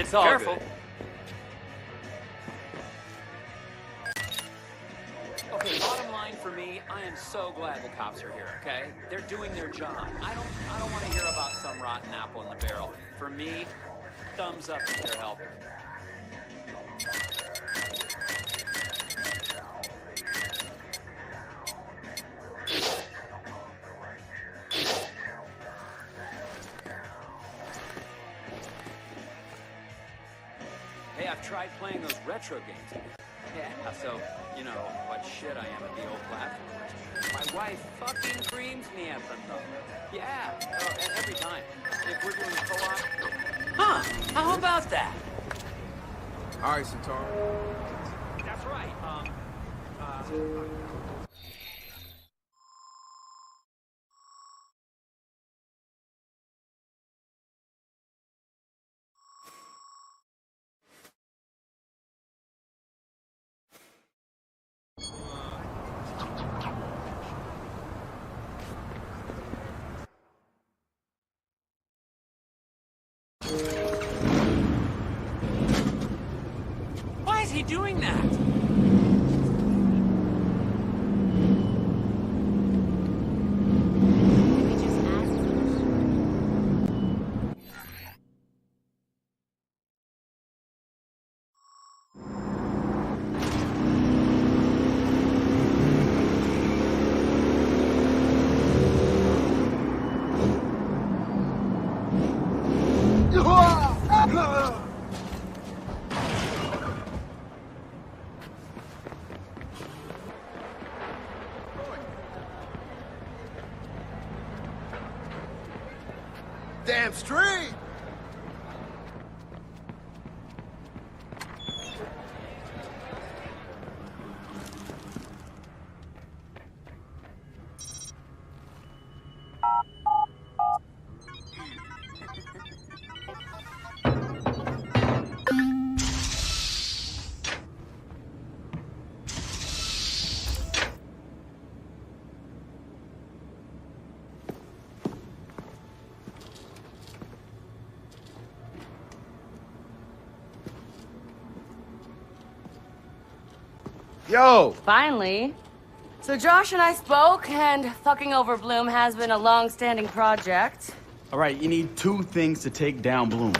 It's all Careful. good. Okay, bottom line for me, I am so glad the cops are here, okay? They're doing their job. I don't want to hear about some rotten apple in the barrel. For me, thumbs up if they're helping. Hey, I've tried playing those retro games. Yeah, so, you know, what shit I am at the old platformers. My wife fucking creams me at them, though. Yeah, every time. If we're doing a co-op... Huh, how about that? All right, Satara. That's right, Why is he doing that? Damn straight! Yo! Finally. So Josh and I spoke, and fucking over Bloom has been a long-standing project. All right, you need two things to take down Bloom.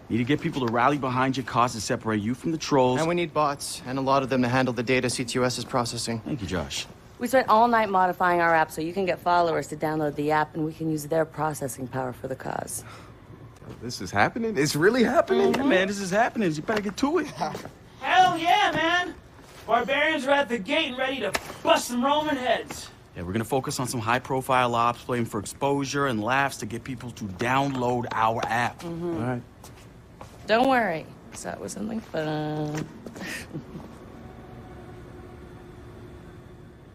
You need to get people to rally behind your cause to separate you from the trolls. And we need bots, and a lot of them to handle the data CTOS is processing. Thank you, Josh. We spent all night modifying our app so you can get followers to download the app, and we can use their processing power for the cause. This is happening? It's really happening? Yeah, man, this is happening. You better get to it. Hell yeah, man! Barbarians are at the gate and ready to bust some Roman heads. Yeah, we're gonna focus on some high-profile ops, playing for exposure and laughs to get people to download our app. All right. Don't worry. So it was something fun.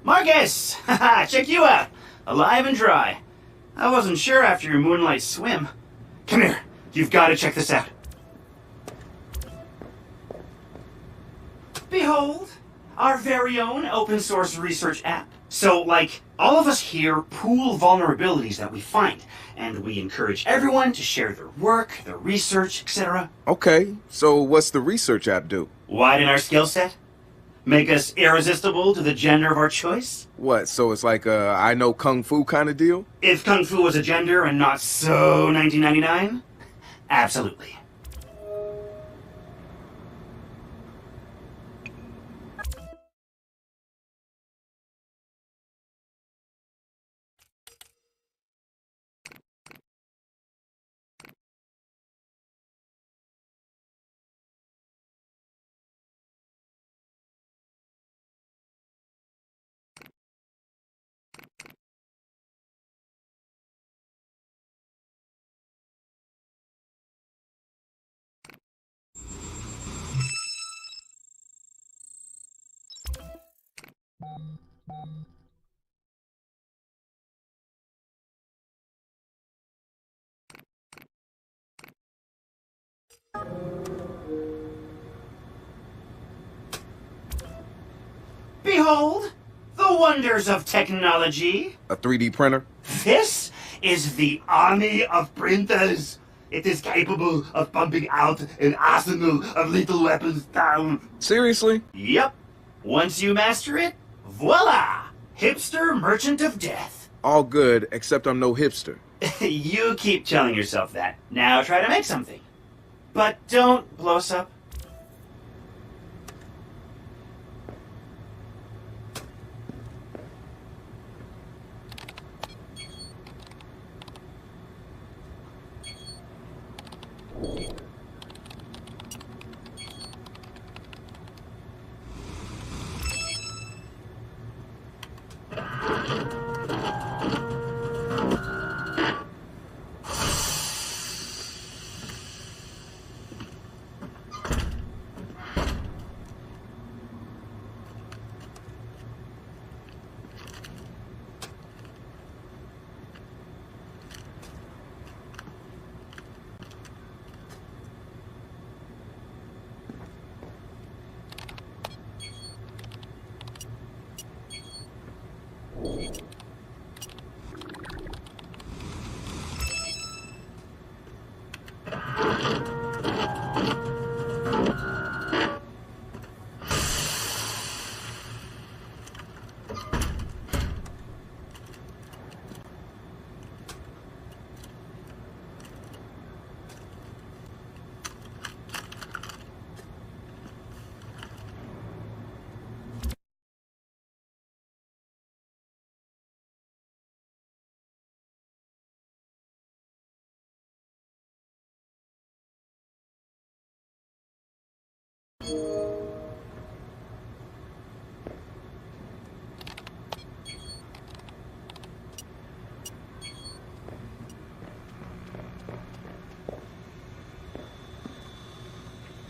Marcus! Haha, check you out. Alive and dry. I wasn't sure after your moonlight swim. Come here. You've got to check this out. Behold, our very own open source research app. So, like, all of us here pool vulnerabilities that we find, and we encourage everyone to share their work, their research, etc. Okay, so what's the research app do? Widen our skill set? Make us irresistible to the gender of our choice? What, so it's like a I know Kung Fu kind of deal? If Kung Fu was a gender and not so 1999? Absolutely. Behold, the wonders of technology. A 3D printer? This is the army of printers. It is capable of pumping out an arsenal of lethal weapons down. Seriously? Yep. Once you master it, voila! Hipster Merchant of Death. All good, except I'm no hipster. You keep telling yourself that. Now try to make something. But don't blow us up.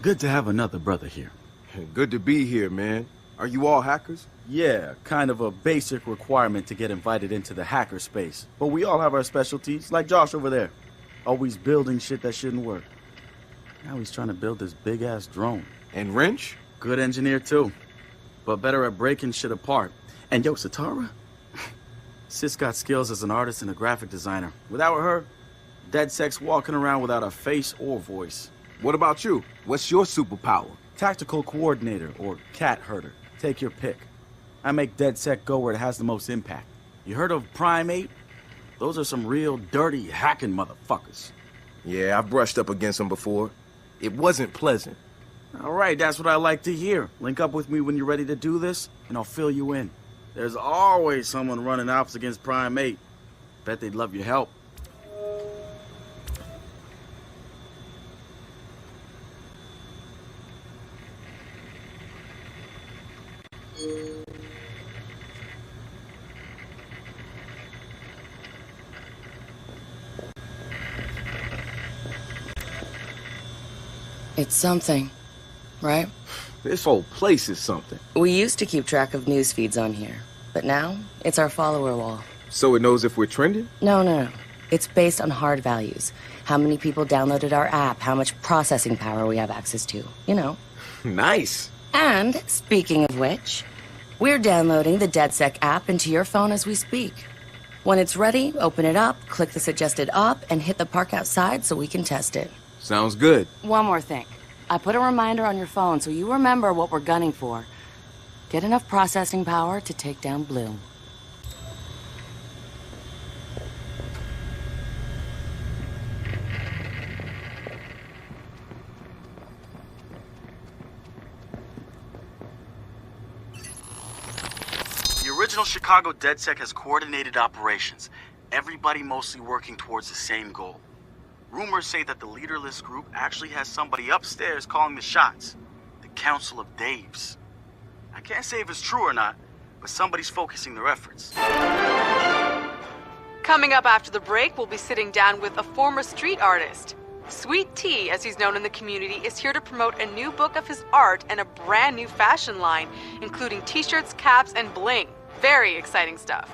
Good to have another brother here. Good to be here, man. Are you all hackers? Yeah, kind of a basic requirement to get invited into the hacker space. But we all have our specialties, like Josh over there. Always building shit that shouldn't work. Now he's trying to build this big-ass drone. And Wrench? Good engineer, too. But better at breaking shit apart. And yo, Satara? Sis got skills as an artist and a graphic designer. Without her, DeadSec's walking around without a face or voice. What about you? What's your superpower? Tactical coordinator, or cat herder. Take your pick. I make DeadSec go where it has the most impact. You heard of Primate? Those are some real dirty hacking motherfuckers. Yeah, I've brushed up against them before. It wasn't pleasant. All right, that's what I like to hear. Link up with me when you're ready to do this, and I'll fill you in. There's always someone running ops against Primate. Bet they'd love your help. It's something, right? This whole place is something. We used to keep track of news feeds on here, but now it's our follower wall. So it knows if we're trending? No. It's based on hard values. How many people downloaded our app, how much processing power we have access to, you know. Nice. And, speaking of which, we're downloading the DeadSec app into your phone as we speak. When it's ready, open it up, click the suggested op, and hit the park outside so we can test it. Sounds good. One more thing. I put a reminder on your phone so you remember what we're gunning for. Get enough processing power to take down Bloom. The original Chicago DeadSec has coordinated operations, everybody mostly working towards the same goal. Rumors say that the leaderless group actually has somebody upstairs calling the shots. The Council of Daves. I can't say if it's true or not, but somebody's focusing their efforts. Coming up after the break, we'll be sitting down with a former street artist. Sweet Tea, as he's known in the community, is here to promote a new book of his art and a brand new fashion line, including t-shirts, caps, and bling. Very exciting stuff.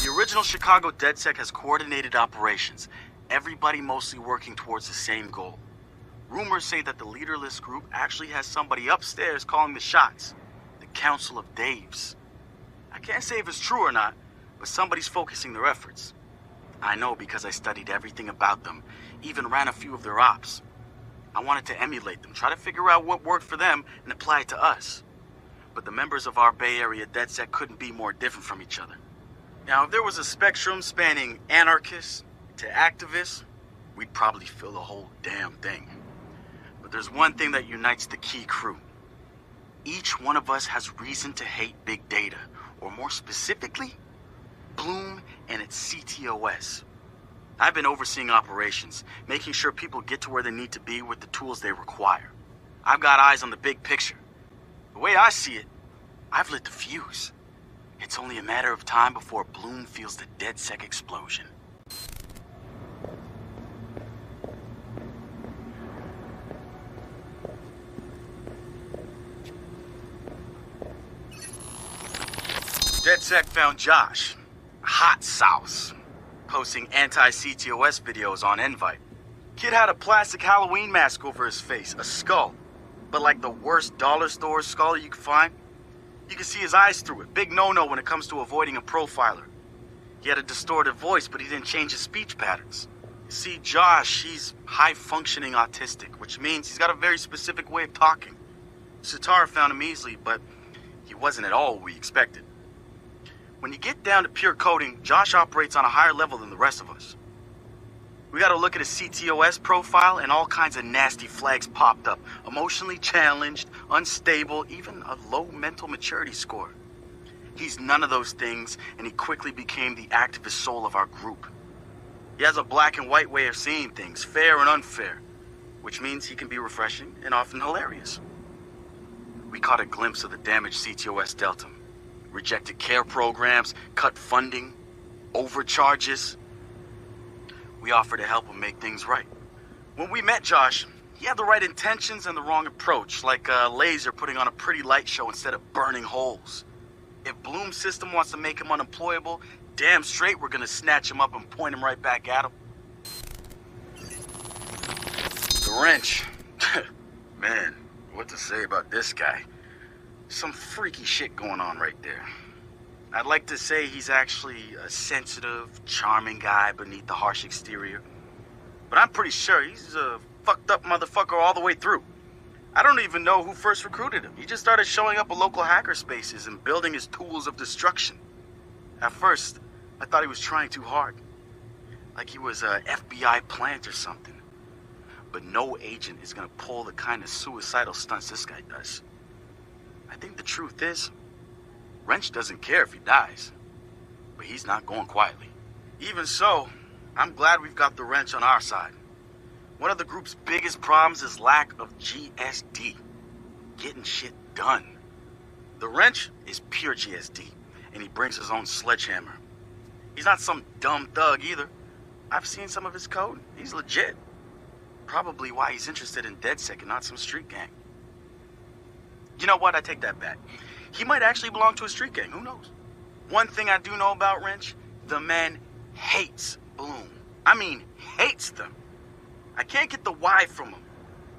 The original Chicago DeadSec has coordinated operations, everybody mostly working towards the same goal. Rumors say that the leaderless group actually has somebody upstairs calling the shots. The Council of Daves. I can't say if it's true or not, but somebody's focusing their efforts. I know because I studied everything about them, even ran a few of their ops. I wanted to emulate them, try to figure out what worked for them and apply it to us. But the members of our Bay Area DedSec couldn't be more different from each other. Now, if there was a spectrum spanning anarchists to activists, we'd probably fill the whole damn thing. But there's one thing that unites the key crew. Each one of us has reason to hate big data, or more specifically, Bloom and its CTOS. I've been overseeing operations, making sure people get to where they need to be with the tools they require. I've got eyes on the big picture. The way I see it, I've lit the fuse. It's only a matter of time before Bloom feels the DedSec explosion. DedSec found Josh, hot sauce, posting anti-CTOS videos on Invite. Kid had a plastic Halloween mask over his face, a skull, but like the worst dollar store skull you could find. You can see his eyes through it. Big no-no when it comes to avoiding a profiler. He had a distorted voice, but he didn't change his speech patterns. You see, Josh, he's high-functioning autistic, which means he's got a very specific way of talking. Satara found him easily, but he wasn't at all what we expected. When you get down to pure coding, Josh operates on a higher level than the rest of us. We gotta look at his CTOS profile and all kinds of nasty flags popped up. Emotionally challenged, unstable, even a low mental maturity score. He's none of those things, and he quickly became the activist soul of our group. He has a black and white way of seeing things, fair and unfair, which means he can be refreshing and often hilarious. We caught a glimpse of the damaged CTOS Delta. Rejected care programs, cut funding, overcharges. We offered to help him make things right. When we met Josh, he had the right intentions and the wrong approach, like a laser putting on a pretty light show instead of burning holes. If Bloom's system wants to make him unemployable, damn straight we're gonna snatch him up and point him right back at him. The wrench. Man, what to say about this guy? Some freaky shit going on right there. I'd like to say he's actually a sensitive, charming guy beneath the harsh exterior. But I'm pretty sure he's a fucked up motherfucker all the way through. I don't even know who first recruited him. He just started showing up at local hacker spaces and building his tools of destruction. At first, I thought he was trying too hard. Like he was a FBI plant or something. But no agent is gonna pull the kind of suicidal stunts this guy does. I think the truth is, Wrench doesn't care if he dies, but he's not going quietly. Even so, I'm glad we've got the Wrench on our side. One of the group's biggest problems is lack of GSD, getting shit done. The Wrench is pure GSD, and he brings his own sledgehammer. He's not some dumb thug either. I've seen some of his code. He's legit. Probably why he's interested in DedSec and not some street gang. You know what? I take that back. He might actually belong to a street gang. Who knows? One thing I do know about Wrench, the man hates Bloom. I mean, hates them. I can't get the why from him.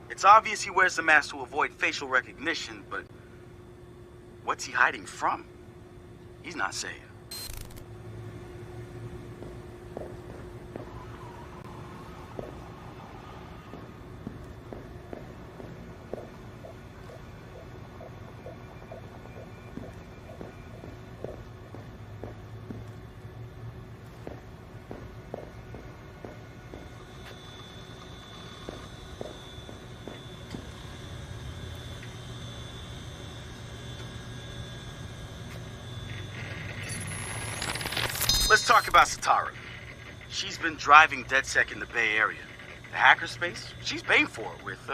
It's obvious he wears the mask to avoid facial recognition, but what's he hiding from? He's not saying. Let's talk about Satara. She's been driving DedSec in the Bay Area. The hackerspace, she's paying for it with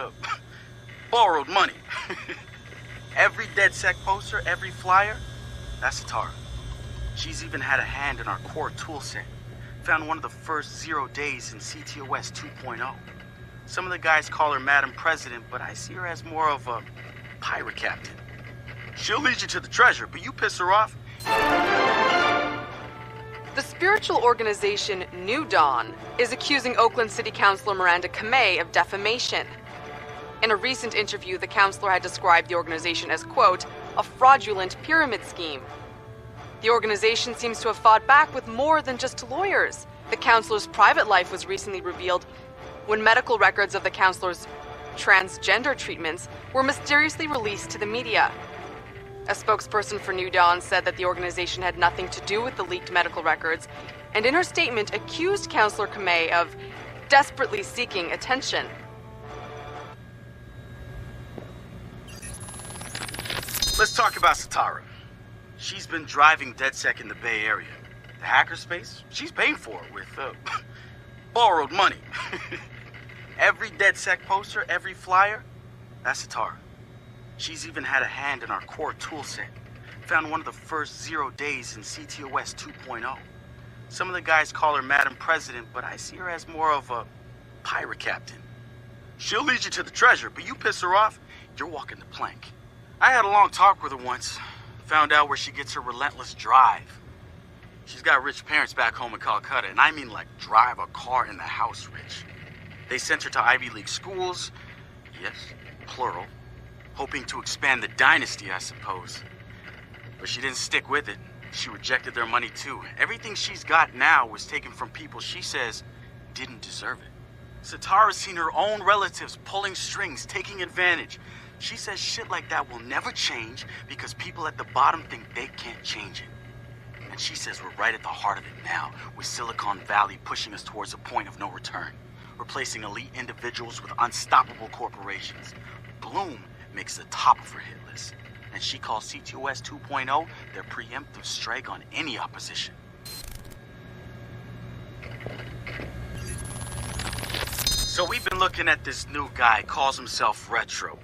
borrowed money. Every DedSec poster, every flyer, that's Satara. She's even had a hand in our core toolset. Found one of the first 0 days in CTOS 2.0. Some of the guys call her Madam President, but I see her as more of a pirate captain. She'll lead you to the treasure, but you piss her off. The spiritual organization New Dawn is accusing Oakland City Councilor Miranda Kamei of defamation. In a recent interview, the councilor had described the organization as, quote, a fraudulent pyramid scheme. The organization seems to have fought back with more than just lawyers. The counselor's private life was recently revealed when medical records of the counselor's transgender treatments were mysteriously released to the media. A spokesperson for New Dawn said that the organization had nothing to do with the leaked medical records, and in her statement accused Counselor Kamei of desperately seeking attention. Let's talk about Satara. She's been driving DedSec in the Bay Area. The hackerspace, she's paying for it with borrowed money. Every DedSec poster, every flyer, that's Satara. She's even had a hand in our core toolset. Found one of the first 0 days in CTOS 2.0. Some of the guys call her Madam President, but I see her as more of a pirate captain. She'll lead you to the treasure, but you piss her off, you're walking the plank. I had a long talk with her once. Found out where she gets her relentless drive. She's got rich parents back home in Calcutta, and I mean like drive a car in the house rich. They sent her to Ivy League schools, yes, plural, hoping to expand the dynasty, I suppose. But she didn't stick with it. She rejected their money too. Everything she's got now was taken from people she says didn't deserve it. Satara's seen her own relatives pulling strings, taking advantage. She says shit like that will never change because people at the bottom think they can't change it. And she says we're right at the heart of it now, with Silicon Valley pushing us towards a point of no return, replacing elite individuals with unstoppable corporations. Bloom makes the top of her hit list, and she calls CTOS 2.0 their preemptive strike on any opposition. So we've been looking at this new guy, calls himself Retro.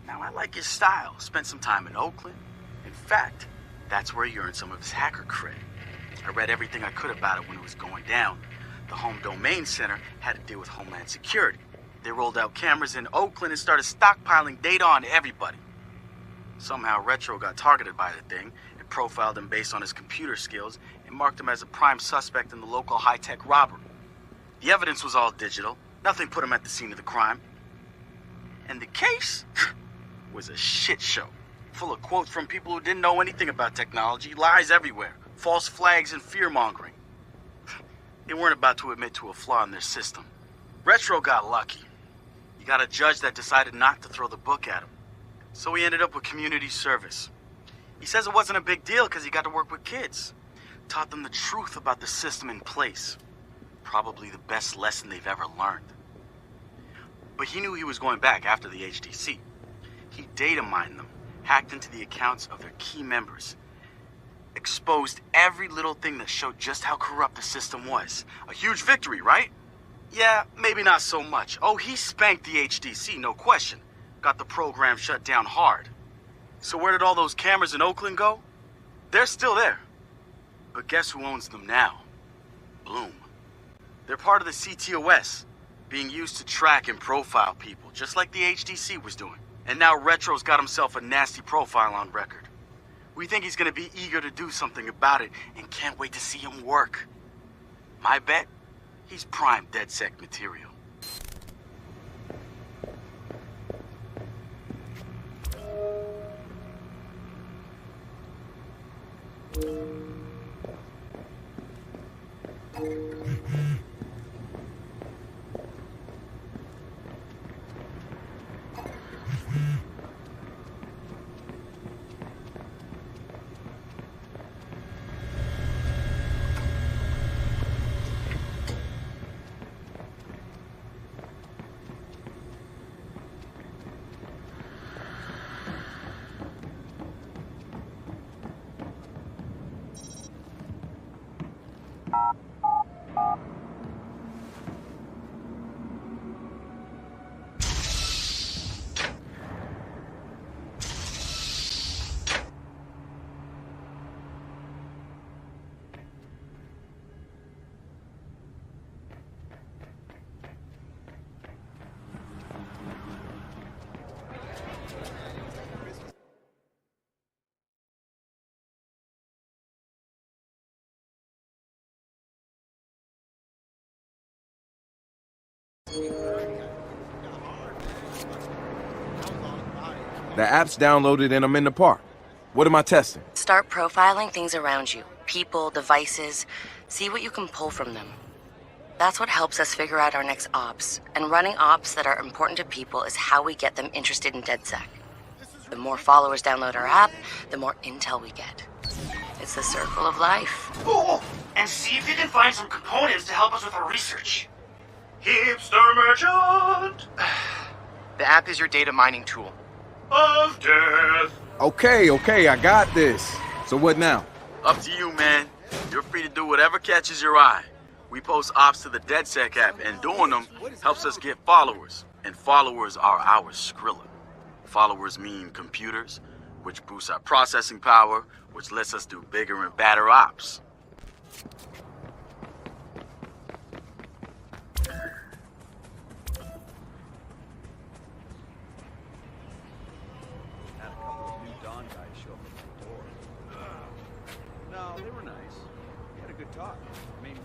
Now I like his style, spent some time in Oakland. In fact, that's where he earned some of his hacker cred. I read everything I could about it when it was going down. The Home Domain Center had to deal with Homeland Security. They rolled out cameras in Oakland and started stockpiling data on everybody. Somehow Retro got targeted by the thing and profiled him based on his computer skills and marked him as a prime suspect in the local high-tech robbery. The evidence was all digital. Nothing put him at the scene of the crime. And the case was a shit show, full of quotes from people who didn't know anything about technology, lies everywhere, false flags and fear-mongering. They weren't about to admit to a flaw in their system. Retro got lucky. He got a judge that decided not to throw the book at him. So he ended up with community service. He says it wasn't a big deal because he got to work with kids. Taught them the truth about the system in place. Probably the best lesson they've ever learned. But he knew he was going back after the HDC. He data mined them, hacked into the accounts of their key members, exposed every little thing that showed just how corrupt the system was. A huge victory, right? Yeah, maybe not so much. Oh, he spanked the HDC, no question. Got the program shut down hard. So where did all those cameras in Oakland go? They're still there. But guess who owns them now? Bloom. They're part of the CTOS, being used to track and profile people, just like the HDC was doing. And now Retro's got himself a nasty profile on record. We think he's gonna be eager to do something about it and can't wait to see him work. My bet? He's prime DedSec material. The app's downloaded and I'm in the park. What am I testing? Start profiling things around you. People, devices. See what you can pull from them. That's what helps us figure out our next ops. And running ops that are important to people is how we get them interested in DedSec. The more followers download our app, the more intel we get. It's the circle of life. Oh, and see if you can find some components to help us with our research. Hipster merchant The app is your data mining tool. of death. Okay, I got this. So what now? Up to you, man. You're free to do whatever catches your eye. We post ops to the DedSec app, and doing them helps us get followers. And followers are our Skrilla. Followers mean computers, which boosts our processing power, which lets us do bigger and badder ops. Had a couple of new Dawn guys show up at the door. No, they were nice. We had a good talk. I mean,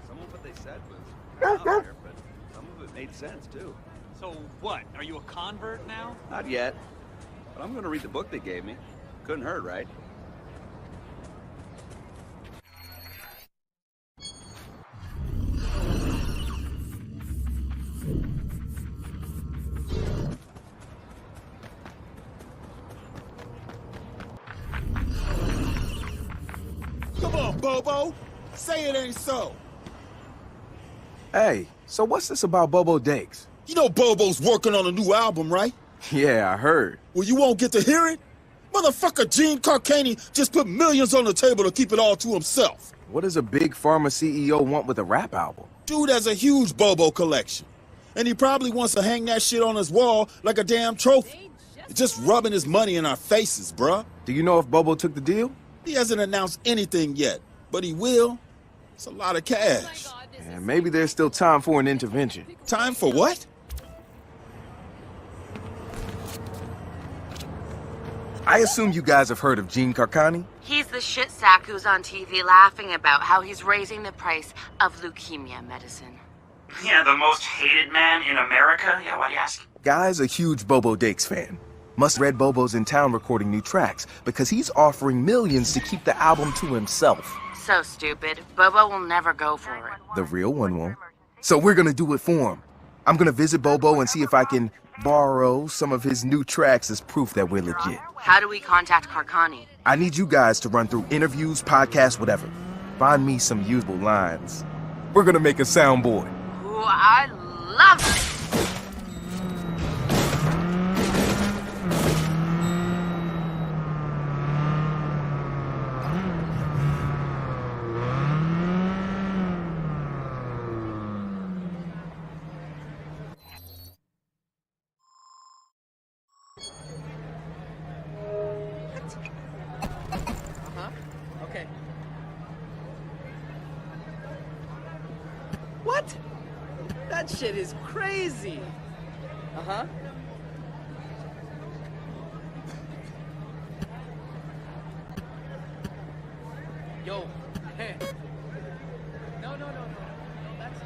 some of what they said was out there, but some of it made sense too. So what? Are you a convert now? Not yet, but I'm gonna read the book they gave me. Couldn't hurt, right? Come on, Bobo. Say it ain't so. Hey, so what's this about Bobo Dakes? You know Bobo's working on a new album, right? Yeah, I heard. Well, you won't get to hear it? Motherfucker Gene Carcani just put millions on the table to keep it all to himself. What does a big pharma CEO want with a rap album? Dude has a huge Bobo collection. And he probably wants to hang that shit on his wall like a damn trophy. Just rubbing his money in our faces, bruh. Do you know if Bobo took the deal? He hasn't announced anything yet, but he will. It's a lot of cash. And maybe there's still time for an intervention. Time for what? I assume you guys have heard of Gene Carcani? He's the shit sack who's on TV laughing about how he's raising the price of leukemia medicine. Yeah, the most hated man in America? Yeah, why do you ask? Guy's a huge Bobo Dakes fan. Must read Bobo's in town recording new tracks because he's offering millions to keep the album to himself. So stupid. Bobo will never go for it. The real one won't. So we're gonna do it for him. I'm gonna visit Bobo and see if I can borrow some of his new tracks as proof that we're legit. How do we contact Carcani? I need you guys to run through interviews, podcasts, whatever. Find me some usable lines. We're gonna make a soundboard. Ooh, I love it! Okay. What? That shit is crazy. Uh-huh. Yo, hey. No, that's...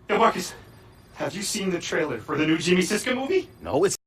Yo, Marcus, have you seen the trailer for the new Jimmy Siska movie? No, it's